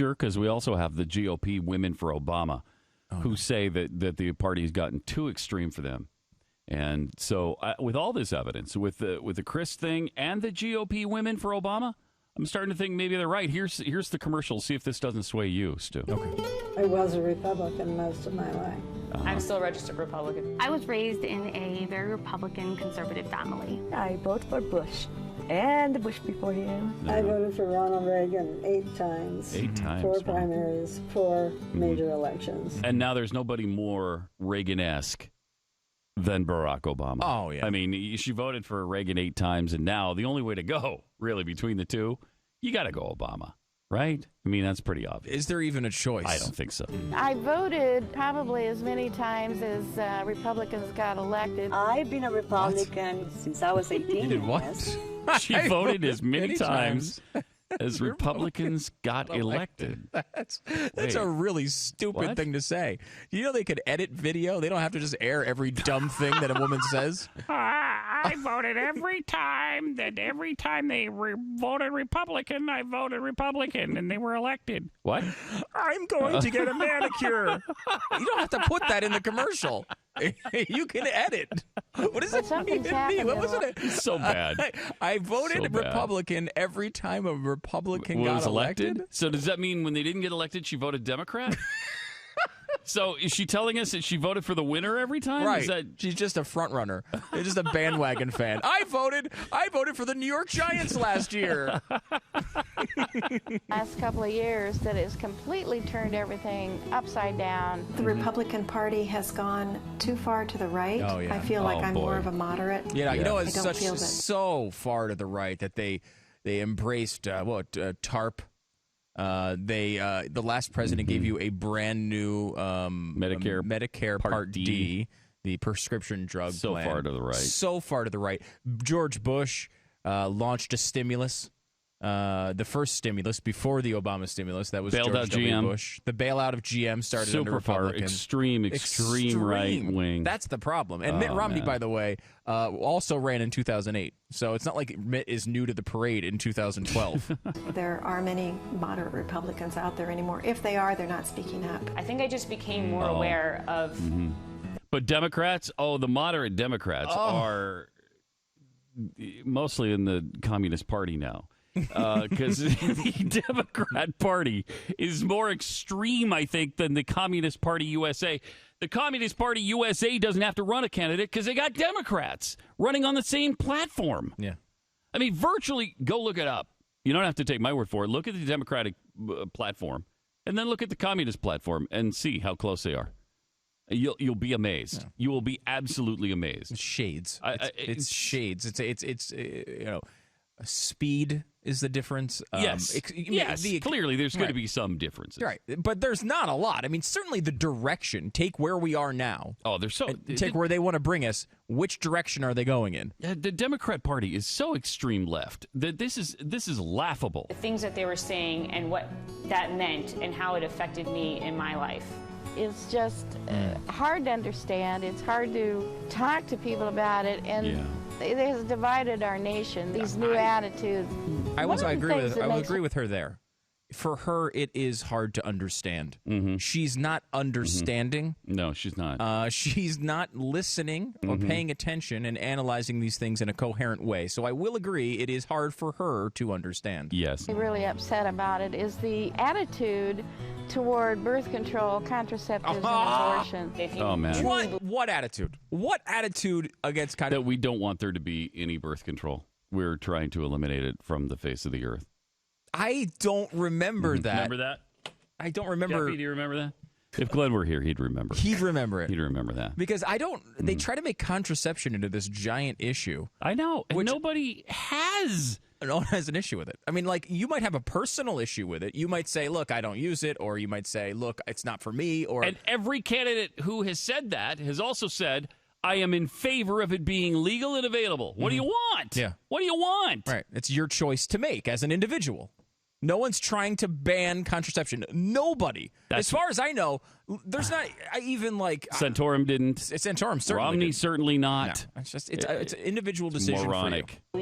sure? Because we also have the GOP Women for Obama, who say that the party has gotten too extreme for them. And so with all this evidence, with the Chris thing and the GOP Women for Obama, I'm starting to think maybe they're right. Here's the commercial. See if this doesn't sway you, Stu. Okay. I was a Republican most of my life. I'm still a registered Republican. I was raised in a very Republican conservative family. I vote for Bush and the Bush before him. I voted for Ronald Reagan 8 times. 8 times. 4 primaries, 4 major elections. And now there's nobody more Reagan-esque than Barack Obama. Oh, yeah. I mean, she voted for Reagan 8 times, and now the only way to go, really, between the two, you got to go Obama, right? I mean, that's pretty obvious. Is there even a choice? I don't think so. I voted probably as many times as Republicans got elected. I've been a Republican since I was 18. You did what? Yes. She voted as many times as Republicans got elected. That's a really stupid thing to say. You know they could edit video? They don't have to just air every dumb thing that a woman says. I voted every time they voted Republican, I voted Republican, and they were elected. What? I'm going to get a manicure. You don't have to put that in the commercial. You can edit. What does it mean? What was it? It's so bad. I voted So bad. Republican every time a Republican Was got elected. So does that mean when they didn't get elected, she voted Democrat? So is she telling us that she voted for the winner every time? Right. Is that... She's just a front runner. She's just a bandwagon fan. I voted for the New York Giants last year. Last couple of years that has completely turned everything upside down. The Republican Party has gone too far to the right. Oh, yeah. I feel like I'm boy. more of a moderate. You know, it's I don't feel that. so far to the right that they embraced TARP. The last president gave you a brand new Medicare Part D, the prescription drug So plan. far to the right. So far to the right. George Bush launched a stimulus. The first stimulus before the Obama stimulus, that was Bailed George out W. GM. Bush. The bailout of GM started under Super far, Republicans. extreme right wing. That's the problem. And Mitt Romney, man. by the way, also ran in 2008. So it's not like Mitt is new to the parade in 2012. There are many moderate Republicans out there anymore. If they are, they're not speaking up. I think I just became more aware of. But Democrats, the moderate Democrats are mostly in the Communist Party now. Because the Democrat Party is more extreme, I think, than the Communist Party USA. The Communist Party USA doesn't have to run a candidate because they got Democrats running on the same platform. Yeah. I mean, virtually, go look it up. You don't have to take my word for it. Look at the Democratic platform, and then look at the Communist platform and see how close they are. You'll be amazed. Yeah. You will be absolutely amazed. It's shades. It's shades. It's speed is the difference. Yes. Clearly, there's going to be some differences. Right. But there's not a lot. I mean, certainly the direction. Take where we are now. Oh, they're so... Take where they want to bring us. Which direction are they going in? The Democrat Party is so extreme left that this is laughable. The things that they were saying and what that meant and how it affected me in my life. It's just hard to understand. It's hard to talk to people about it. And it has divided our nation, these new attitudes. I would agree with her there. For her, it is hard to understand. Mm-hmm. She's not understanding. Mm-hmm. No, she's not. She's not listening or paying attention and analyzing these things in a coherent way. So I will agree, it is hard for her to understand. Yes. I'm really upset about it is the attitude toward birth control, contraceptives, and abortion. Oh, man. What attitude? What attitude against that we don't want there to be any birth control. We're trying to eliminate it from the face of the earth. I don't remember that. Remember that? I don't remember. Jeffy, do you remember that? If Glenn were here, he'd remember. He'd remember it. He'd remember that. Because they try to make contraception into this giant issue. I know. And nobody has. No one has an issue with it. I mean, like, you might have a personal issue with it. You might say, look, I don't use it. Or you might say, look, it's not for me. And every candidate who has said that has also said, I am in favor of it being legal and available. What do you want? Yeah. What do you want? Right. It's your choice to make as an individual. No one's trying to ban contraception. Nobody. As far as I know, there's not even like... Santorum didn't. Santorum certainly Romney didn't. certainly not. No, it's an individual decision moronic. for you.